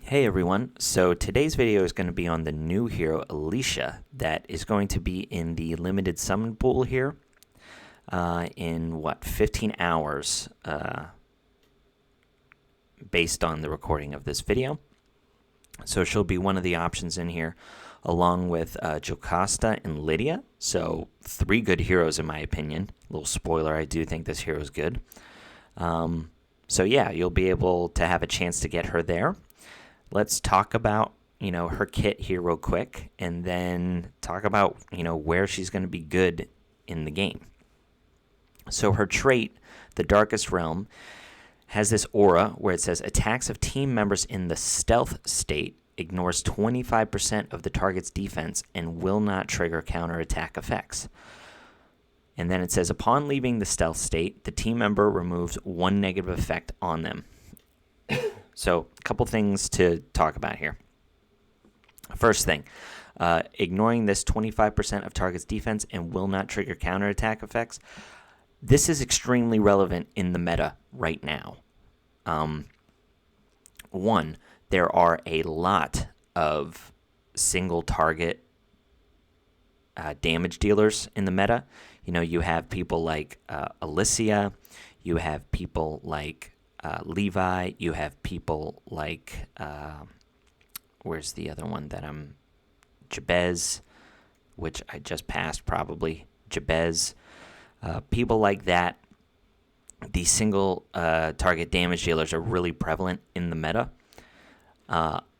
Hey everyone, so today's video is going to be on the new hero Alisha that is going to be in the limited summon pool here in 15 hours based on the recording of this video. So she'll be one of the options in here along with Jocasta and Lydia, so 3 good heroes in my opinion. Little spoiler, I do think this hero is good. So yeah, you'll be able to have a chance to get her there. Let's talk about, her kit here real quick, and then talk about, where she's going to be good in the game. So her trait, the Darkest Realm, has this aura where it says attacks of team members in the stealth state ignores 25% of the target's defense and will not trigger counterattack effects. And then it says upon leaving the stealth state, the team member removes 1 negative effect on them. So, a couple things to talk about here. First thing, ignoring this 25% of target's defense and will not trigger counterattack effects. This is extremely relevant in the meta right now. One, there are a lot of single target damage dealers in the meta. You have people like Alisha, you have people like Levi, you have people like, where's the other one that Jabez, which I just passed probably, Jabez. People like that, these single target damage dealers are really prevalent in the meta.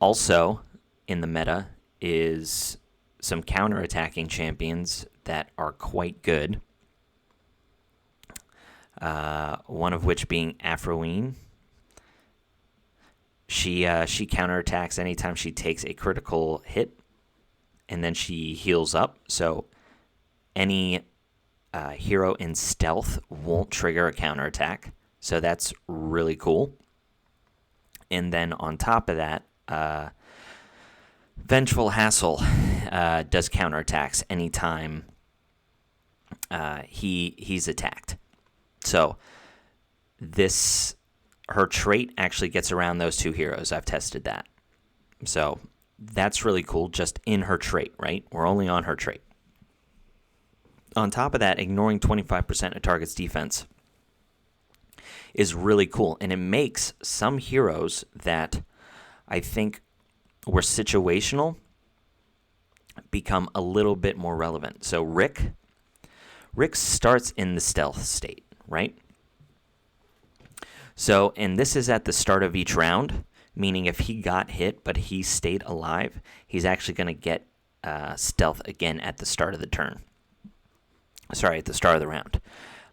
Also in the meta is some counterattacking champions that are quite good. One of which being Afroine. She counterattacks anytime she takes a critical hit, and then she heals up. So any hero in stealth won't trigger a counterattack. So that's really cool. And then on top of that, Vengeful Hassle does counterattacks anytime he's attacked. So her trait actually gets around those 2 heroes. I've tested that. So that's really cool just in her trait, right? We're only on her trait. On top of that, ignoring 25% of target's defense is really cool. And it makes some heroes that I think were situational become a little bit more relevant. So Rick starts in the stealth state, right? So, and this is at the start of each round, meaning if he got hit but he stayed alive, he's actually going to get stealth again at the start of the turn. Sorry, at the start of the round.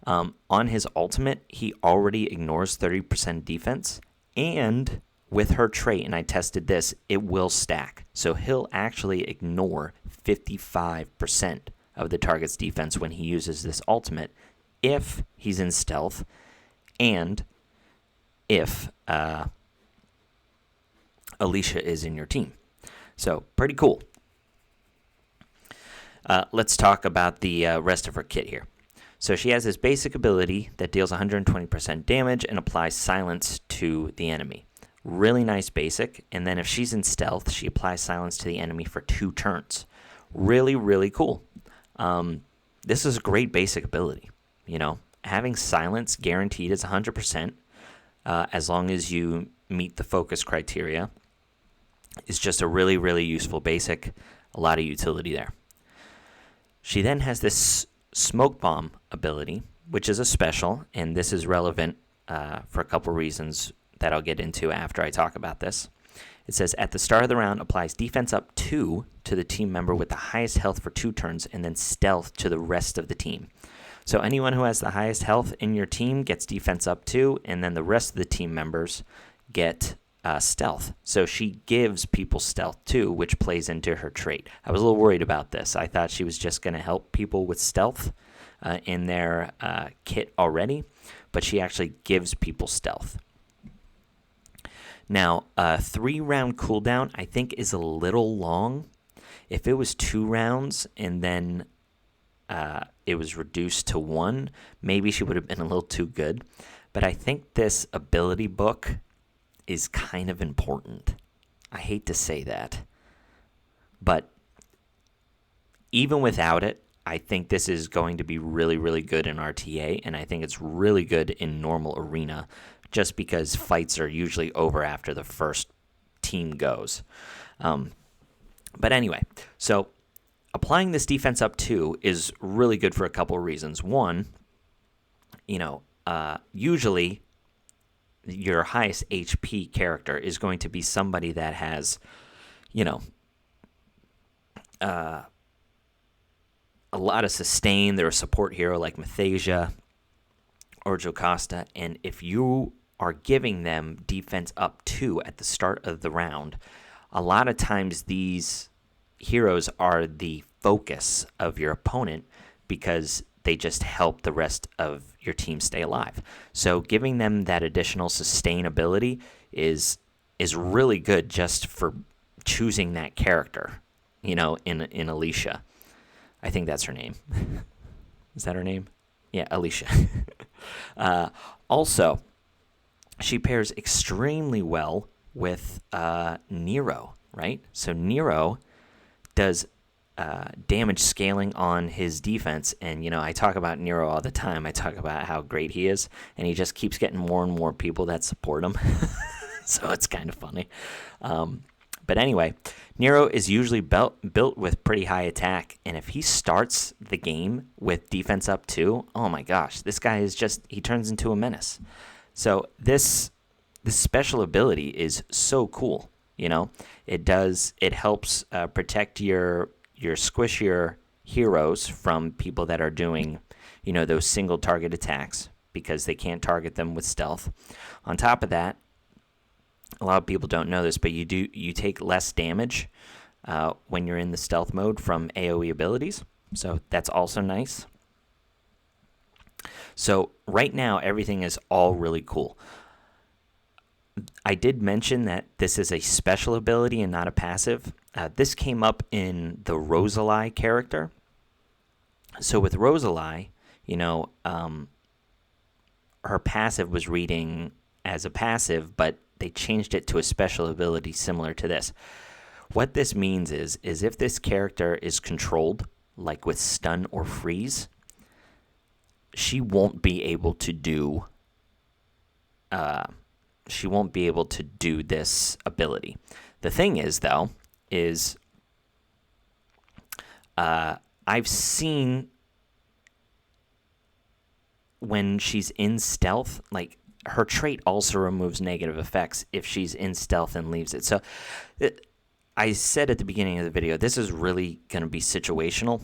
On his ultimate, he already ignores 30% defense, and with her trait, and I tested this, it will stack. So he'll actually ignore 55% of the target's defense when he uses this ultimate if he's in stealth and if Alisha is in your team. So pretty cool. Let's talk about the rest of her kit here. So she has this basic ability that deals 120% damage and applies silence to the enemy. Really nice basic. And then if she's in stealth, she applies silence to the enemy for 2 turns. Really, really cool. This is a great basic ability. Having silence guaranteed is 100%, as long as you meet the focus criteria, is just a really, really useful basic. A lot of utility there. She then has this smoke bomb ability, which is a special, and this is relevant for a couple reasons that I'll get into after I talk about this. It says, at the start of the round, applies defense up 2 to the team member with the highest health for 2 turns, and then stealth to the rest of the team. So anyone who has the highest health in your team gets defense up 2, and then the rest of the team members get stealth. So she gives people stealth too, which plays into her trait. I was a little worried about this. I thought she was just going to help people with stealth in their kit already, but she actually gives people stealth. Now, 3-round cooldown I think is a little long. If it was 2 rounds and then it was reduced to 1, maybe she would have been a little too good. But I think this ability book is kind of important. I hate to say that, but even without it, I think this is going to be really, really good in RTA, and I think it's really good in normal arena, just because fights are usually over after the first team goes. But anyway, so applying this defense up 2 is really good for a couple of reasons. One, usually your highest HP character is going to be somebody that has, a lot of sustain. They're a support hero like Mathasia or Jocasta, and if you are giving them defense up 2 at the start of the round, a lot of times these heroes are the focus of your opponent because they just help the rest of your team stay alive. So giving them that additional sustainability is really good just for choosing that character, in Alisha. I think that's her name. Is that her name? Yeah, Alisha. Also, she pairs extremely well with Nero, right? So Nero does damage scaling on his defense, and I talk about Nero all the time. I talk about how great he is, and he just keeps getting more and more people that support him. So it's kind of funny. But anyway, Nero is usually built with pretty high attack, and if he starts the game with defense up 2, oh my gosh, this guy he turns into a menace. So this special ability is so cool. It helps protect your squishier heroes from people that are doing, those single target attacks, because they can't target them with stealth. On top of that, a lot of people don't know this, but you take less damage when you're in the stealth mode from AoE abilities. So that's also nice. So right now, everything is all really cool. I did mention that this is a special ability and not a passive. This came up in the Rosalie character. So with Rosalie, her passive was reading as a passive, but they changed it to a special ability similar to this. What this means is if this character is controlled, like with stun or freeze, she won't be able to do this ability. The thing is, though, I've seen when she's in stealth, like, her trait also removes negative effects if she's in stealth and leaves it. So I said at the beginning of the video, this is really going to be situational.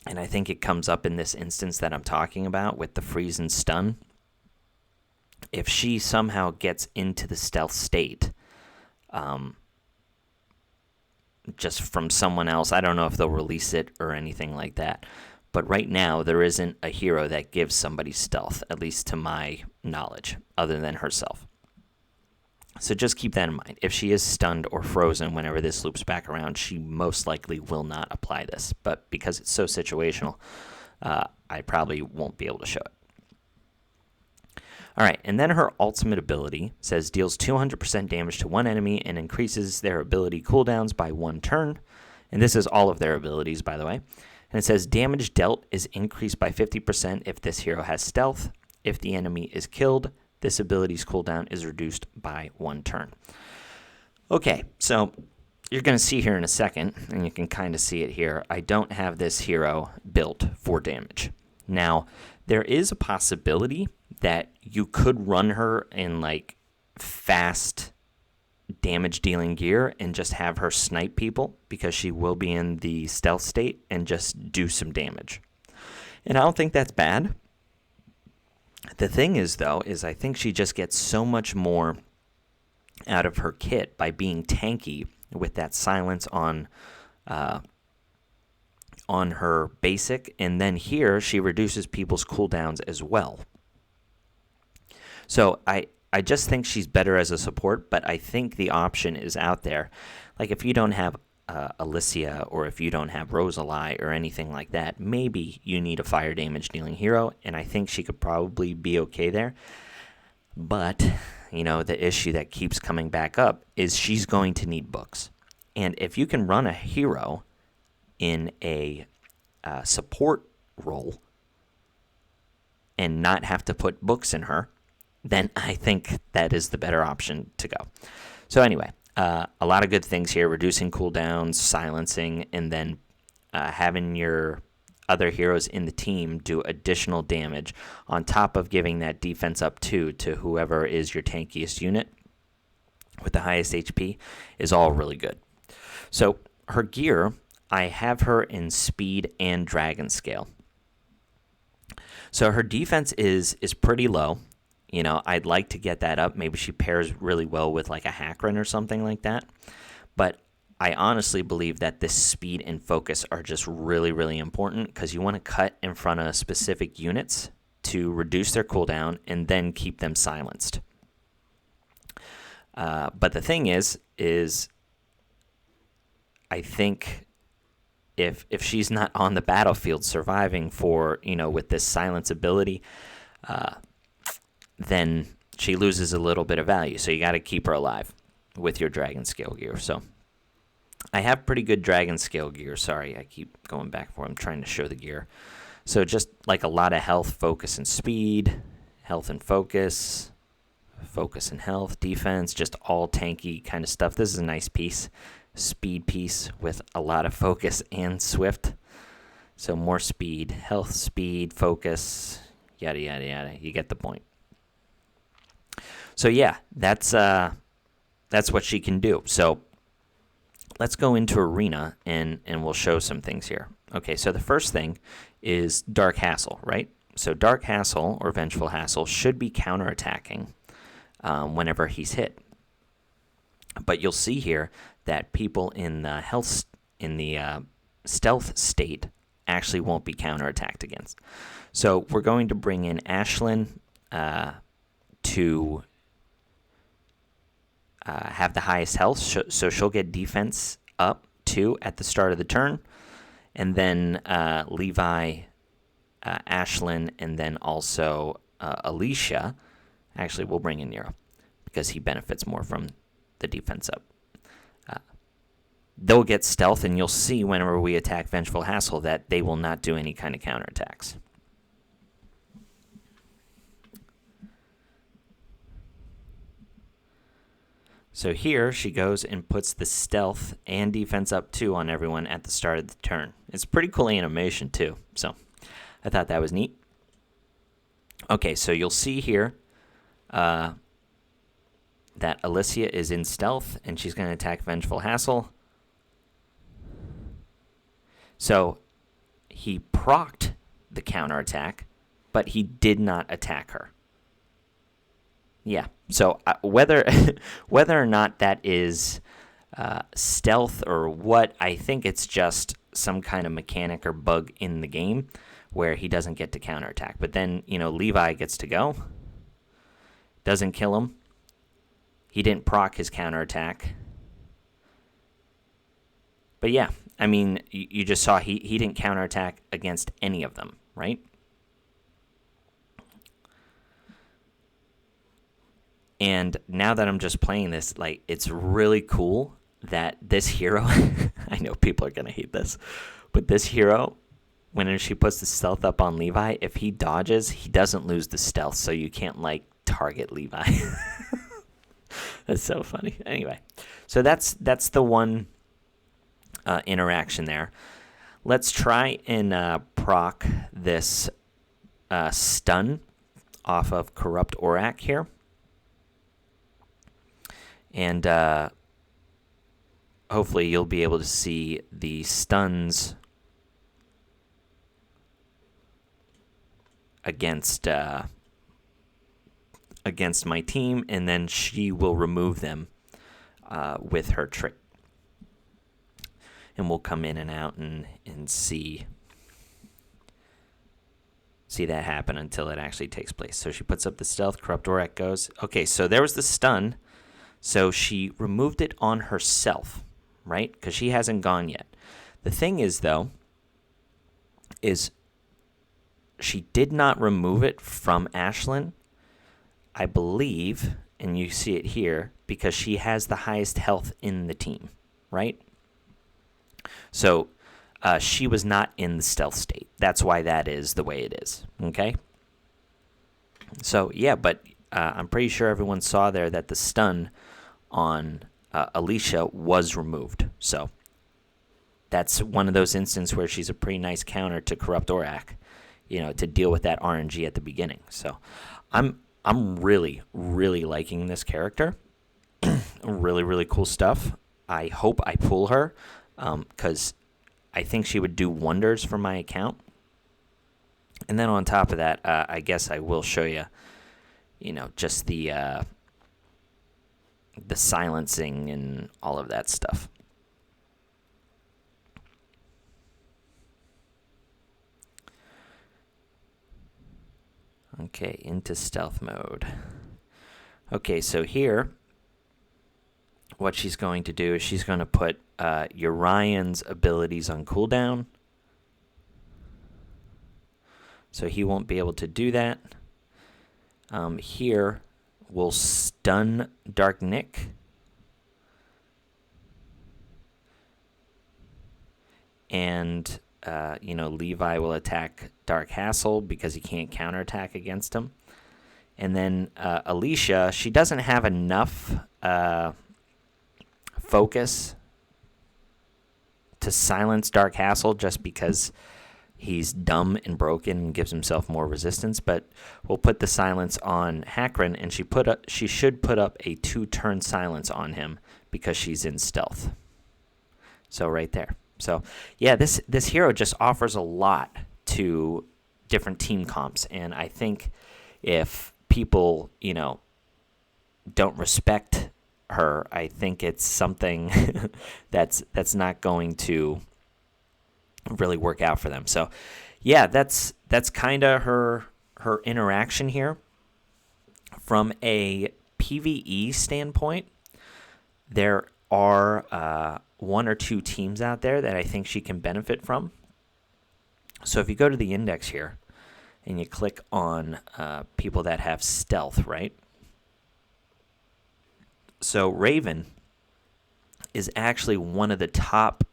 And I think it comes up in this instance that I'm talking about with the freeze and stun. If she somehow gets into the stealth state, just from someone else, I don't know if they'll release it or anything like that. But right now, there isn't a hero that gives somebody stealth, at least to my knowledge, other than herself. So just keep that in mind. If she is stunned or frozen whenever this loops back around, she most likely will not apply this. But because it's so situational, I probably won't be able to show it. All right, and then her ultimate ability says deals 200% damage to one enemy and increases their ability cooldowns by 1 turn. And this is all of their abilities, by the way. And it says damage dealt is increased by 50% if this hero has stealth. If the enemy is killed, this ability's cooldown is reduced by 1 turn. Okay, so you're going to see here in a second, and you can kind of see it here, I don't have this hero built for damage. Now, there is a possibility that you could run her in, like, fast damage-dealing gear and just have her snipe people, because she will be in the stealth state, and just do some damage. And I don't think that's bad. The thing is, though, I think she just gets so much more out of her kit by being tanky with that silence on her basic, and then here she reduces people's cooldowns as well. So I just think she's better as a support, but I think the option is out there. Like, if you don't have Alisha, or if you don't have Rosalie or anything like that, maybe you need a fire damage dealing hero, and I think she could probably be okay there. But, the issue that keeps coming back up is she's going to need books. And if you can run a hero in a support role and not have to put books in her, then I think that is the better option to go. So anyway, a lot of good things here: reducing cooldowns, silencing, and then having your other heroes in the team do additional damage on top of giving that defense up to whoever is your tankiest unit with the highest HP is all really good. So her gear, I have her in speed and dragon scale. So her defense is pretty low. I'd like to get that up. Maybe she pairs really well with like a Hackran or something like that. But I honestly believe that this speed and focus are just really, really important because you want to cut in front of specific units to reduce their cooldown and then keep them silenced. But the thing is I think if she's not on the battlefield surviving for, with this silence ability, then she loses a little bit of value. So you got to keep her alive with your dragon scale gear. So I have pretty good dragon scale gear. Sorry, I keep going back for it. I'm trying to show the gear. So just like a lot of health, focus, and speed, health and focus and health, defense, just all tanky kind of stuff. This is a nice piece, speed piece with a lot of focus and swift. So more speed, health, speed, focus, yada, yada, yada. You get the point. So yeah, that's what she can do. So let's go into Arena and we'll show some things here. Okay, so the first thing is Dark Hassle, right? So Dark Hassle or Vengeful Hassle should be counterattacking whenever he's hit. But you'll see here that people in the stealth state actually won't be counterattacked against. So we're going to bring in Ashlyn to have the highest health, so she'll get defense up 2 at the start of the turn, and then Levi, Ashlyn, and then also Alisha. Actually, we'll bring in Nero because he benefits more from the defense up. They'll get stealth, and you'll see whenever we attack Vengeful Hassle that they will not do any kind of counterattacks. So here she goes and puts the stealth and defense up 2 on everyone at the start of the turn. It's a pretty cool animation too, so I thought that was neat. Okay, so you'll see here that Alicia is in stealth and she's going to attack Vengeful Hassle. So he procced the counterattack, but he did not attack her. Yeah, so whether or not that is stealth or what, I think it's just some kind of mechanic or bug in the game where he doesn't get to counterattack. But then, Levi gets to go. Doesn't kill him. He didn't proc his counterattack. But yeah, I mean, you just saw he didn't counterattack against any of them, right? And now that I'm just playing this, like, it's really cool that this hero, I know people are going to hate this, but this hero, when she puts the stealth up on Levi, if he dodges, he doesn't lose the stealth, so you can't, target Levi. That's so funny. Anyway, so that's the one interaction there. Let's try and proc this stun off of Corrupt Aurak here. And hopefully you'll be able to see the stuns against my team, and then she will remove them with her trick. And we'll come in and out and see that happen until it actually takes place. So she puts up the stealth, Corrupt Aurak goes. Okay, so there was the stun. So she removed it on herself, right? Because she hasn't gone yet. The thing is, though, is she did not remove it from Ashlyn I believe, and you see it here, because she has the highest health in the team, right? So she was not in the stealth state. That's why that is the way it is, okay? So, yeah, but I'm pretty sure everyone saw there that the stun on Alisha was removed. So that's one of those instances where she's a pretty nice counter to Corrupt Orak, to deal with that RNG at the beginning. So I'm really, really liking this character. Really, really cool stuff. I hope I pull her because I think she would do wonders for my account. And then on top of that, I guess I will show you, just the silencing and all of that stuff. Okay, into stealth mode. Okay, so here, what she's going to do is she's going to put Urion's abilities on cooldown. So he won't be able to do that. Here, we'll stun Dark Nick. And, Levi will attack Dark Hassel because he can't counterattack against him. And then Alisha, she doesn't have enough focus to silence Dark Hassel just because he's dumb and broken and gives himself more resistance. But we'll put the silence on Hakron, and she should put up a 2-turn silence on him because she's in stealth. So right there. So, yeah, this hero just offers a lot to different team comps, and I think if people, don't respect her, I think it's something that's not going to really work out for them. So, yeah, that's kind of her interaction here. From a PvE standpoint, there are 1 or 2 teams out there that I think she can benefit from. So if you go to the index here and you click on people that have stealth, right? So Raven is actually one of the top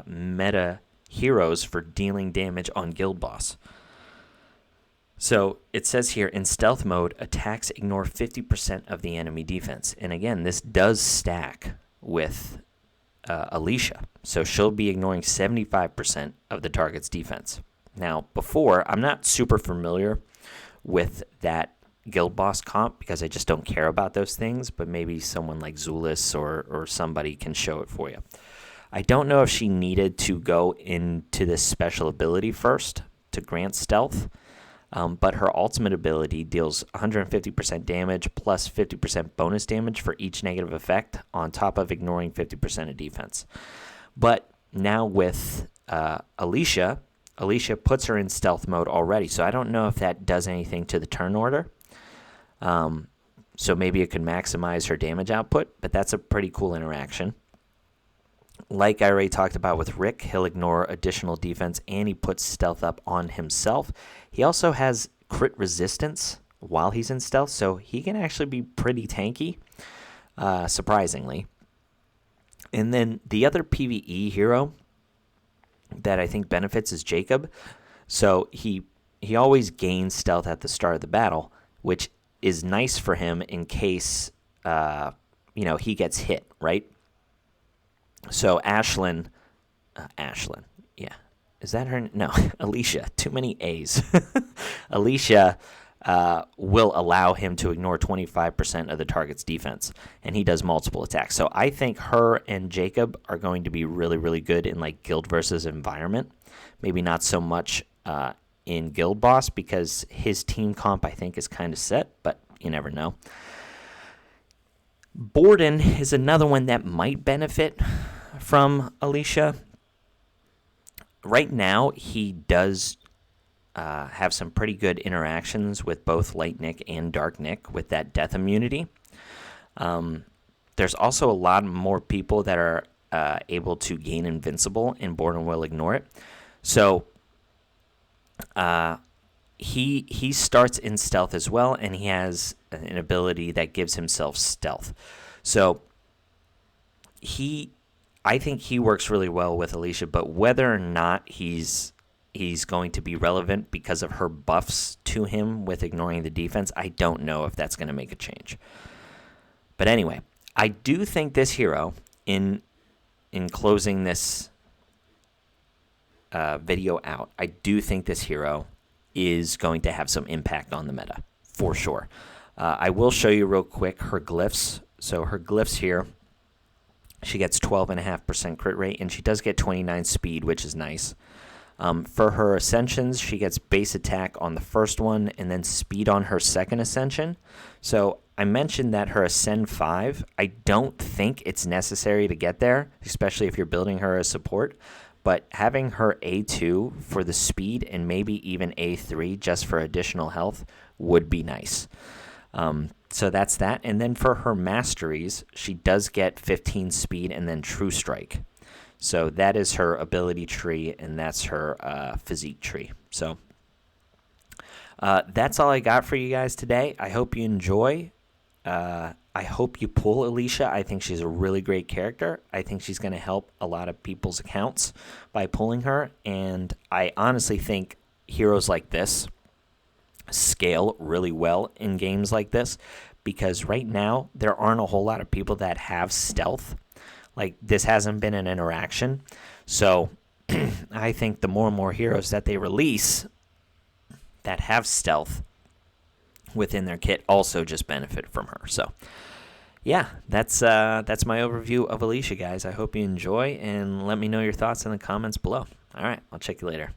meta heroes for dealing damage on Guild Boss. So it says here, in stealth mode, attacks ignore 50% of the enemy defense. And again, this does stack with Alisha. So she'll be ignoring 75% of the target's defense. Now, before, I'm not super familiar with that Guild Boss comp because I just don't care about those things, but maybe someone like Zulus or somebody can show it for you. I don't know if she needed to go into this special ability first to grant stealth, but her ultimate ability deals 150% damage plus 50% bonus damage for each negative effect on top of ignoring 50% of defense. But now with Alisha puts her in stealth mode already, so I don't know if that does anything to the turn order. So maybe it could maximize her damage output, but that's a pretty cool interaction. Like I already talked about with Rick, he'll ignore additional defense and he puts stealth up on himself. He also has crit resistance while he's in stealth, so he can actually be pretty tanky, surprisingly. And then the other PvE hero that I think benefits is Jacob. So he always gains stealth at the start of the battle, which is nice for him in case he gets hit, right? So Ashlyn, yeah. Is that her? No, Alisha. Too many A's. Alisha will allow him to ignore 25% of the target's defense, and he does multiple attacks. So I think her and Jacob are going to be really, really good in like guild versus environment. Maybe not so much in Guild Boss because his team comp I think is kind of set, but you never know. Borden is another one that might benefit from Alisha. Right now, he does have some pretty good interactions with both Light Nick and Dark Nick with that death immunity. There's also a lot more people that are able to gain Invincible, and Borden will ignore it. So he starts in stealth as well, and he has an ability that gives himself stealth. So I think he works really well with Alisha, but whether or not he's going to be relevant because of her buffs to him with ignoring the defense, I don't know if that's going to make a change. But anyway, I do think this hero, in closing this video out, I do think this hero is going to have some impact on the meta, for sure. I will show you real quick her glyphs. So her glyphs here, she gets 12.5% crit rate, and she does get 29 speed, which is nice. For her ascensions, she gets base attack on the first one and then speed on her second ascension. So I mentioned that her Ascend 5, I don't think it's necessary to get there, especially if you're building her as support. But having her A2 for the speed and maybe even A3 just for additional health would be nice. So that's that. And then for her masteries, she does get 15 speed and then True Strike. So that is her ability tree, and that's her physique tree. So that's all I got for you guys today. I hope you enjoy. I hope you pull Alisha. I think she's a really great character. I think she's going to help a lot of people's accounts by pulling her. And I honestly think heroes like this scale really well in games like this, because right now there aren't a whole lot of people that have stealth. Like, this hasn't been an interaction. So I think the more and more heroes that they release that have stealth within their kit also just benefit from her. So yeah, that's my overview of Alisha, guys. I hope you enjoy, and let me know your thoughts in the comments below. All right, I'll check you later.